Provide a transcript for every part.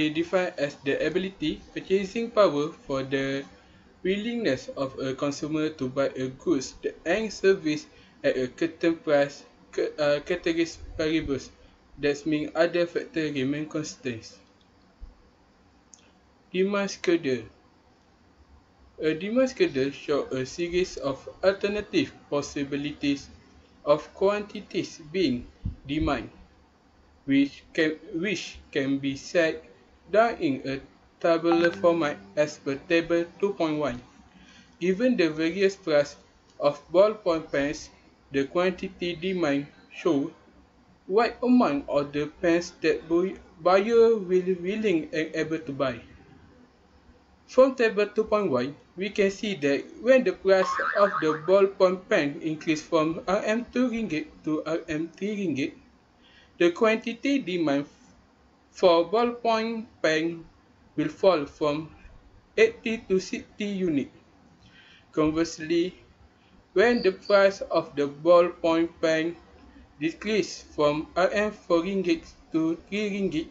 be defined as the ability, purchasing power for the willingness of a consumer to buy a goods and service at a certain price categories variables. That means other factors remain constant. Demand schedule. A demand schedule shows a series of alternative possibilities of quantities being demanded, which can be set down in a tabular format as per table 2.1. Given the various price of ballpoint pens, the quantity demand shows what amount of the pens that buyer will willing and able to buy. From table 2.1, we can see that when the price of the ballpoint pen increase from Rm2 to Rm3, the quantity demand for ballpoint pen will fall from 80 to 60 units. Conversely, when the price of the ballpoint pen decreases from Rm4 to 3 ringgit,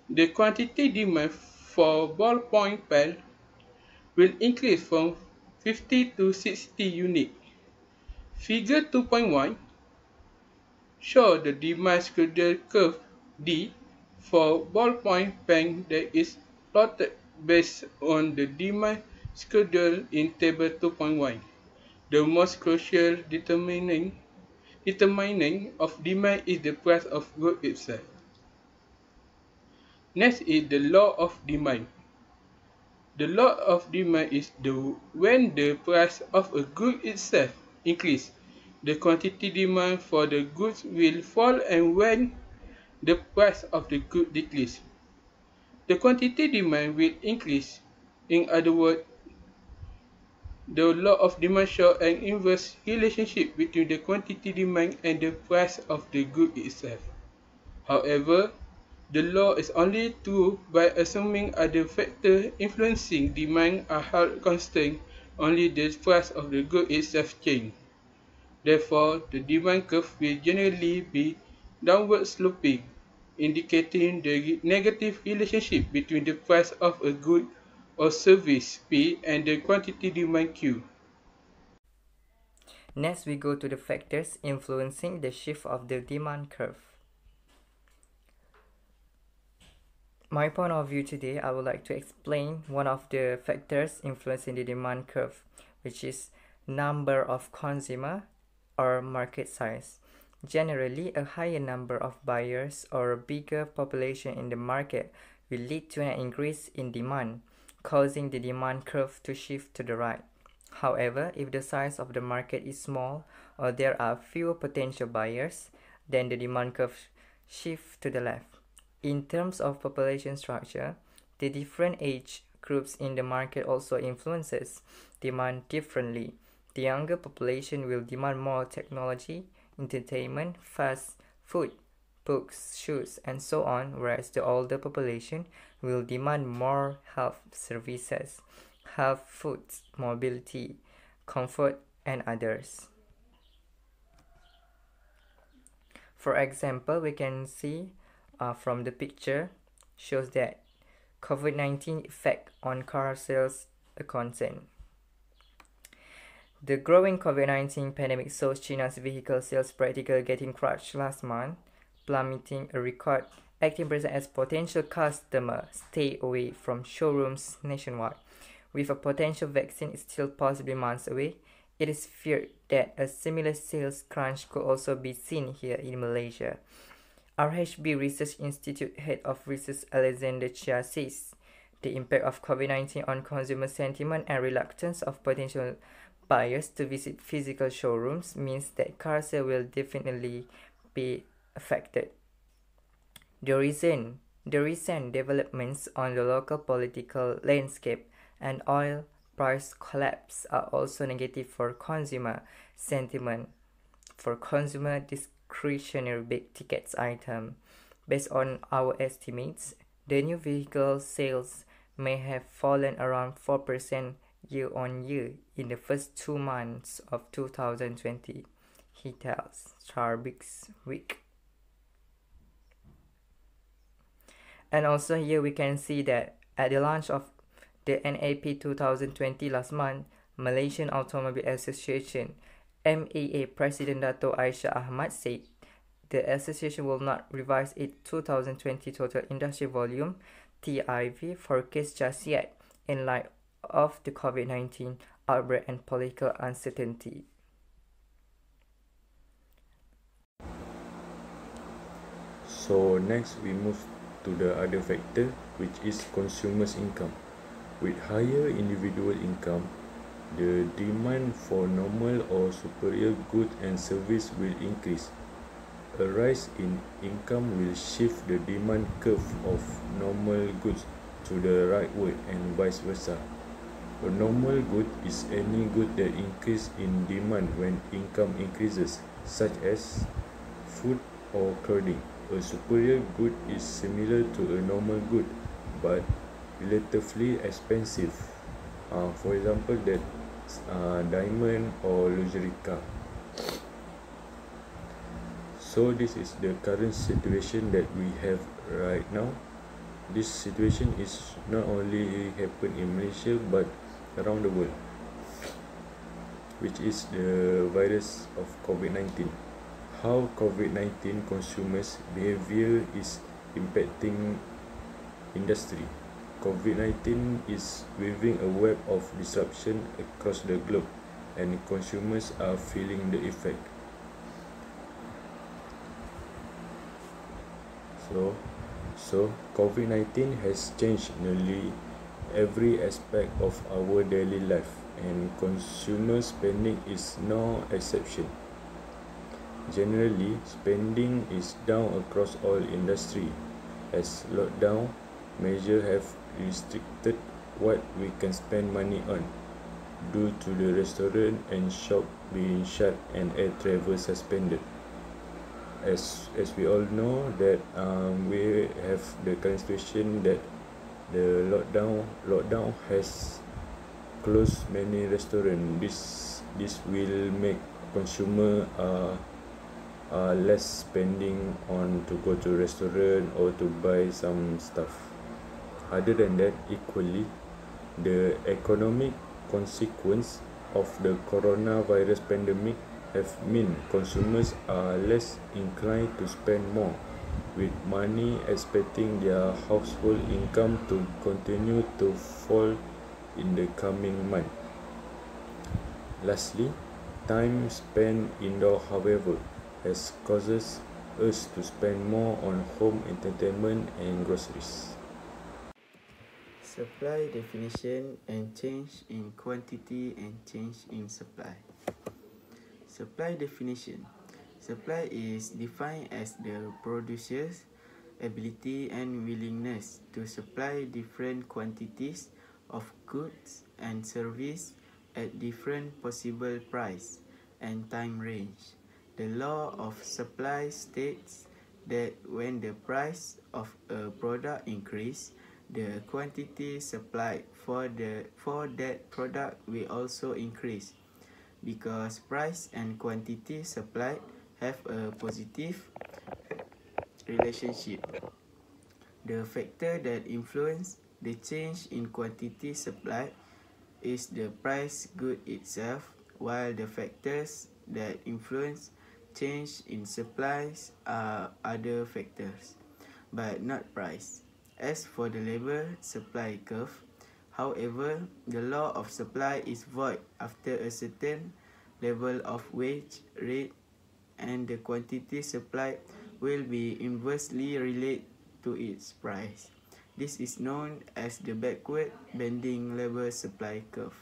the quantity demand for ballpoint pen will increase from 50 to 60 units. Figure 2.1 shows the demand schedule curve D for ballpoint pen that is plotted based on the demand schedule in table 2.1. The most crucial determinant of demand is the price of goods itself. Next is the law of demand. The law of demand is when the price of a good itself increases, the quantity demand for the goods will fall, and when the price of the good decreases, the quantity demand will increase. In other words, the law of demand shows an inverse relationship between the quantity demand and the price of the good itself. However, the law is only true by assuming other factors influencing demand are held constant, only the price of the good itself changes. Therefore, the demand curve will generally be downward sloping, indicating the negative relationship between the price of a good or service P and the quantity demand Q. Next, we go to the factors influencing the shift of the demand curve. My point of view today, I would like to explain one of the factors influencing the demand curve, which is number of consumer or market size. Generally, a higher number of buyers or a bigger population in the market will lead to an increase in demand, causing the demand curve to shift to the right. However, if the size of the market is small or there are fewer potential buyers, then the demand curve shifts to the left. In terms of population structure, the different age groups in the market also influences demand differently. The younger population will demand more technology, entertainment, fast food, books, shoes, and so on, whereas the older population will demand more health services, health foods, mobility, comfort, and others. For example, we can see from the picture shows that COVID-19 effect on car sales a concern. The growing COVID-19 pandemic saw China's vehicle sales practically getting crushed last month, plummeting a record 18% as potential customers stay away from showrooms nationwide. With a potential vaccine still possibly months away, it is feared that a similar sales crunch could also be seen here in Malaysia. RHB Research Institute Head of Research Alexander Chia says the impact of COVID-19 on consumer sentiment and reluctance of potential buyers to visit physical showrooms means that car sales will definitely be affected. The recent developments on the local political landscape and oil price collapse are also negative for consumer sentiment. For consumer discretionary big tickets item, based on our estimates, the new vehicle sales may have fallen around 4% year-on-year in the first 2 months of 2020, he tells SHAFIEQ Week. And also here we can see that at the launch of the NAP 2020 last month, Malaysian Automobile Association MAA President Dato' Aisyah Ahmad said the association will not revise its 2020 total industry volume TIV forecast just yet in light of the COVID-19 outbreak and political uncertainty. So next we move to the other factor, which is consumers' income. With higher individual income, the demand for normal or superior goods and service will increase. A rise in income will shift the demand curve of normal goods to the rightward and vice versa. A normal good is any good that increases in demand when income increases, such as food or clothing. A superior good is similar to a normal good, but relatively expensive. For example, that diamond or luxury car. So this is the current situation that we have right now. This situation is not only happen in Malaysia but around the world, which is the virus of COVID-19. How COVID-19 consumers' behavior is impacting industry. COVID-19 is weaving a web of disruption across the globe, and consumers are feeling the effect. So COVID-19 has changed nearly every aspect of our daily life, and consumer spending is no exception. Generally, spending is down across all industry, as lockdown measures have restricted what we can spend money on, due to the restaurant and shop being shut and air travel suspended. As we all know that we have the current situation that the lockdown has closed many restaurants. This will make consumer less spending on to go to restaurant or to buy some stuff. Other than that, equally, the economic consequence of the coronavirus pandemic have meant consumers are less inclined to spend more, with many expecting their household income to continue to fall in the coming month. Lastly, time spent indoor, however, has causes us to spend more on home entertainment and groceries. Supply definition and change in quantity and change in supply. Supply definition. Supply is defined as the producer's ability and willingness to supply different quantities of goods and service at different possible price and time range. The law of supply states that when the price of a product increases, the quantity supplied for that product will also increase, because price and quantity supplied have a positive relationship. The factor that influence the change in quantity supplied is the price good itself, while the factors that influence change in supplies are other factors, but not price. As for the labor supply curve, however, the law of supply is void after a certain level of wage rate, and the quantity supplied will be inversely related to its price. This is known as the backward bending labor supply curve.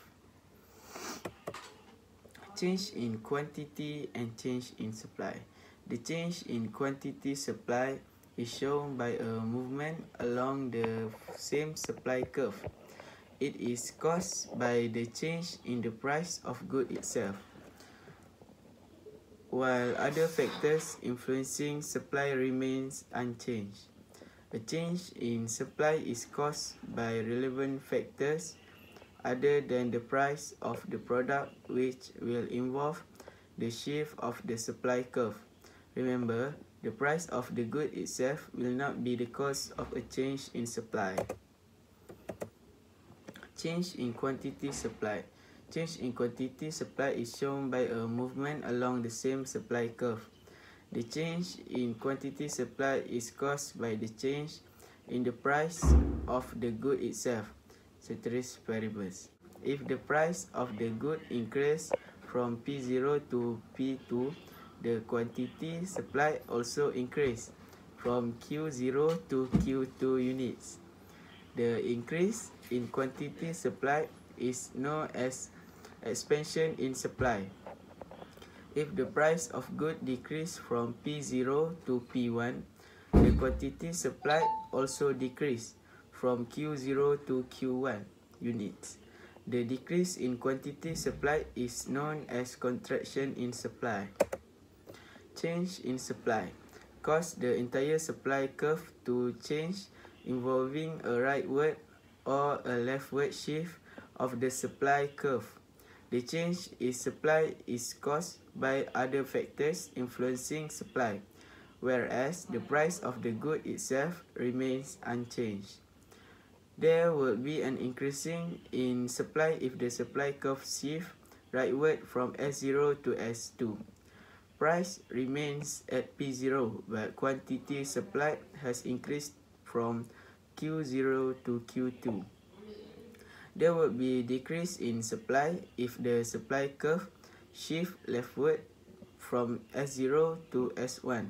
Change in quantity and change in supply. The change in quantity supply is shown by a movement along the same supply curve. It is caused by the change in the price of good itself, while other factors influencing supply remains unchanged. A change in supply is caused by relevant factors other than the price of the product, which will involve the shift of the supply curve. Remember, The price of the good itself will not be the cause of a change in supply. Change in quantity supply. Change in quantity supply is shown by a movement along the same supply curve. The change in quantity supply is caused by the change in the price of the good itself, ceteris paribus. If the price of the good increases from P0 to P2, the quantity supply also increases from Q0 to Q2 units. The increase in quantity supply is known as expansion in supply. If the price of good decreases from P0 to P1, the quantity supply also decreases from Q0 to Q1 units. The decrease in quantity supply is known as contraction in supply. Change in supply cause the entire supply curve to change involving a rightward or a leftward shift of the supply curve. The change in supply is caused by other factors influencing supply, whereas the price of the good itself remains unchanged. There will be an increasing in supply if the supply curve shifts rightward from S0 to S2. Price remains at P0, but quantity supply has increased from Q0 to Q2. There will be a decrease in supply if the supply curve shifts leftward from S0 to S1.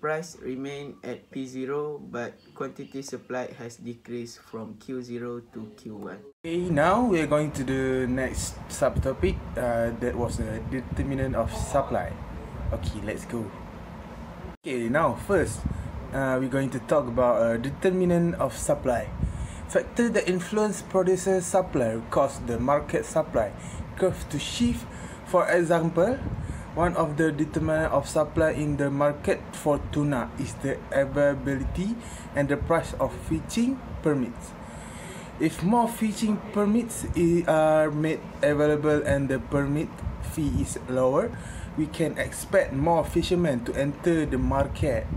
Price remains at P0, but quantity supply has decreased from Q0 to Q1. Okay, now we are going to the next subtopic. That was the determinant of supply. Okay, let's go. Okay, now first, we're going to talk about determinant of supply. Factors that influence producer supply cause the market supply curve to shift. For example, one of the determinants of supply in the market for tuna is the availability and the price of fishing permits. If more fishing permits are made available and the permit fee is lower, we can expect more fishermen to enter the market.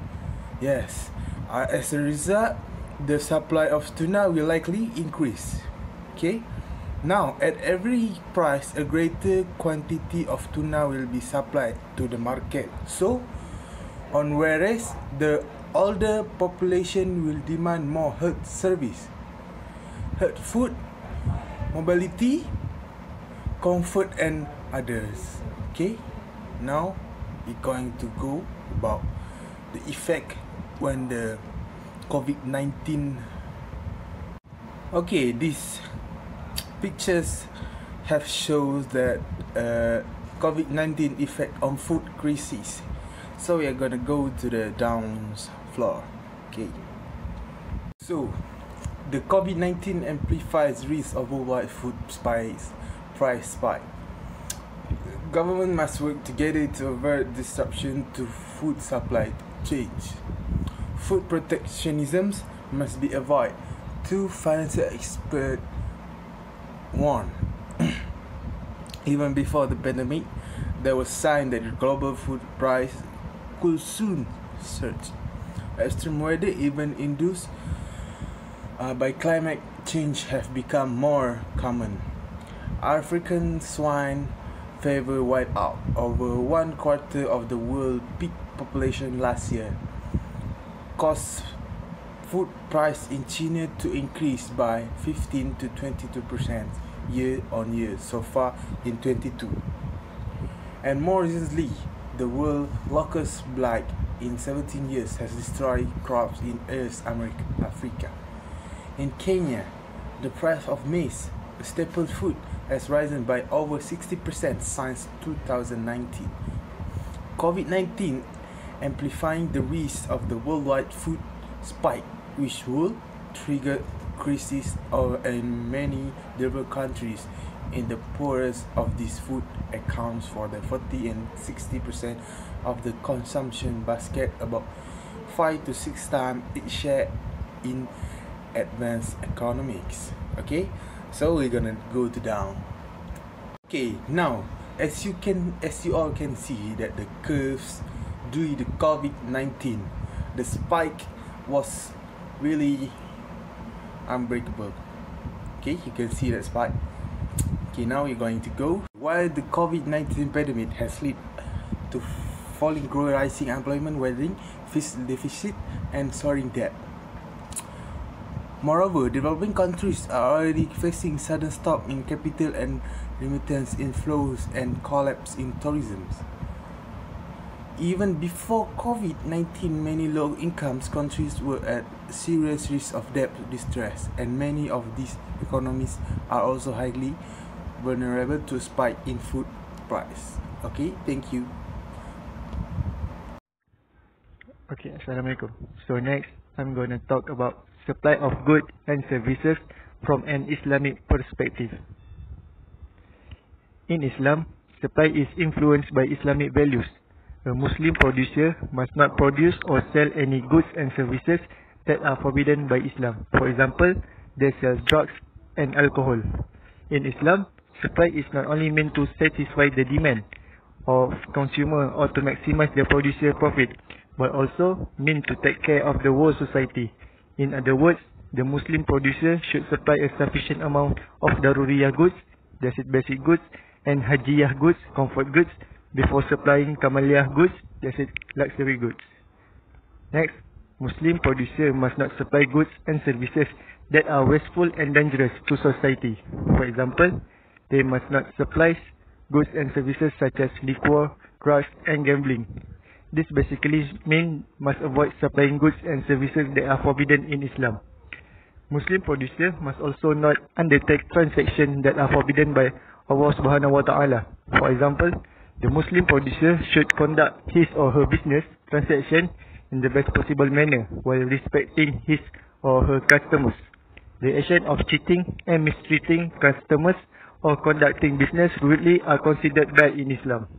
Yes, as a result, the supply of tuna will likely increase. Okay, now at every price, a greater quantity of tuna will be supplied to the market. So, on whereas the older population will demand more health service, health food, mobility, comfort, and others. Okay, now we're going to go about the effect when the COVID-19. Okay, these pictures have shows that COVID-19 effect on food crisis. So we are gonna go to the downs floor. Okay, so the COVID-19 amplifies risk of worldwide food price spike. Government must work together to avert disruption to food supply change. Food protectionism must be avoided. Two financial experts warned. Even before the pandemic, there was sign that the global food price could soon surge. Extreme weather, even induced by climate change, have become more common. African swine fever wiped out over 1/4 of the world peak population last year, caused food price in China to increase by 15 to 22% year on year so far in 22. And more recently, the world locust blight in 17 years has destroyed crops in East Africa. In Kenya, the price of maize, a staple food, has risen by over 60% since 2019. COVID-19 amplifying the risk of the worldwide food spike, which will trigger crises in many developed countries. In the poorest of these food accounts for the 40 and 60% of the consumption basket, about 5 to 6 times its share in advanced economics. Okay, so we're gonna go to down. Okay, now as you all can see that the curves due to COVID-19. The spike was really unbreakable. Okay, you can see that spike. Okay, now we're going to go. While the COVID-19 pandemic has led to falling growth, rising employment, widening fiscal deficit, and soaring debt. Moreover, developing countries are already facing sudden stop in capital and remittance inflows and collapse in tourism. Even before COVID-19, many low-income countries were at serious risk of debt distress, and many of these economies are also highly vulnerable to spike in food price. Okay, thank you. Okay, Assalamualaikum. So next, I'm going to talk about supply of goods and services from an Islamic perspective. In Islam, supply is influenced by Islamic values. A Muslim producer must not produce or sell any goods and services that are forbidden by Islam. For example, they sell drugs and alcohol. In Islam, supply is not only meant to satisfy the demand of consumer or to maximize the producer profit, but also meant to take care of the whole society. In other words, the Muslim producer should supply a sufficient amount of daruriyah goods, that's it, basic goods, and hajiyah goods, comfort goods, before supplying kamaliyah goods, that's it, luxury goods. Next, Muslim producer must not supply goods and services that are wasteful and dangerous to society. For example, they must not supply goods and services such as liquor, drugs, and gambling. This basically means must avoid supplying goods and services that are forbidden in Islam. Muslim producer must also not undertake transactions that are forbidden by Allah Subhanahu wa Ta'ala. For example, the Muslim producer should conduct his or her business transaction in the best possible manner while respecting his or her customers. The action of cheating and mistreating customers or conducting business rudely are considered bad in Islam.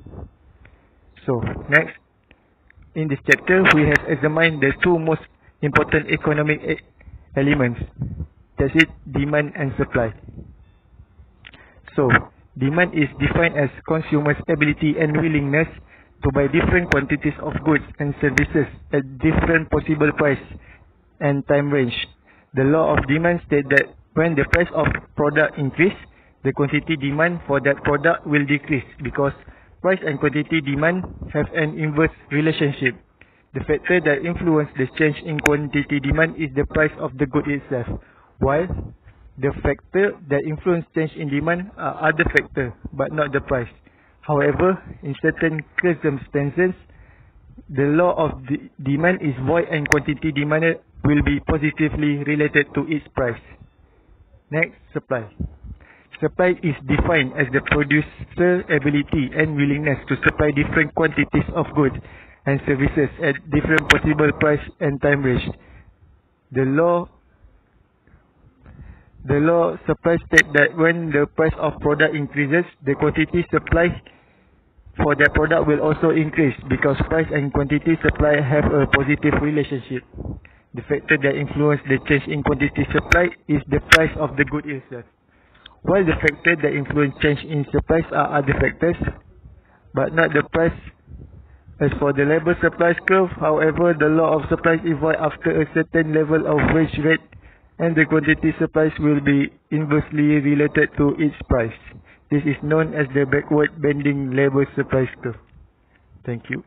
So, next, in this chapter, we have examined the two most important economic elements, that's it, demand and supply. So, demand is defined as consumers' ability and willingness to buy different quantities of goods and services at different possible price and time range. The law of demand states that when the price of product increase, the quantity demand for that product will decrease because price and quantity demand have an inverse relationship. The factor that influences the change in quantity demand is the price of the good itself, while the factor that influence change in demand are other factors, but not the price. However, in certain circumstances, the law of demand is void and quantity demanded will be positively related to its price. Next, supply. Supply is defined as the producer's ability and willingness to supply different quantities of goods and services at different possible price and time range. The law supply states that when the price of product increases, the quantity supply for that product will also increase because price and quantity supply have a positive relationship. The factor that influences the change in quantity supply is the price of the good itself, while the factor that influence change in supplies are other factors, but not the price. As for the labor supplies curve, however, the law of supplies evolves after a certain level of wage rate, and the quantity supplies will be inversely related to its price. This is known as the backward bending labor supplies curve. Thank you.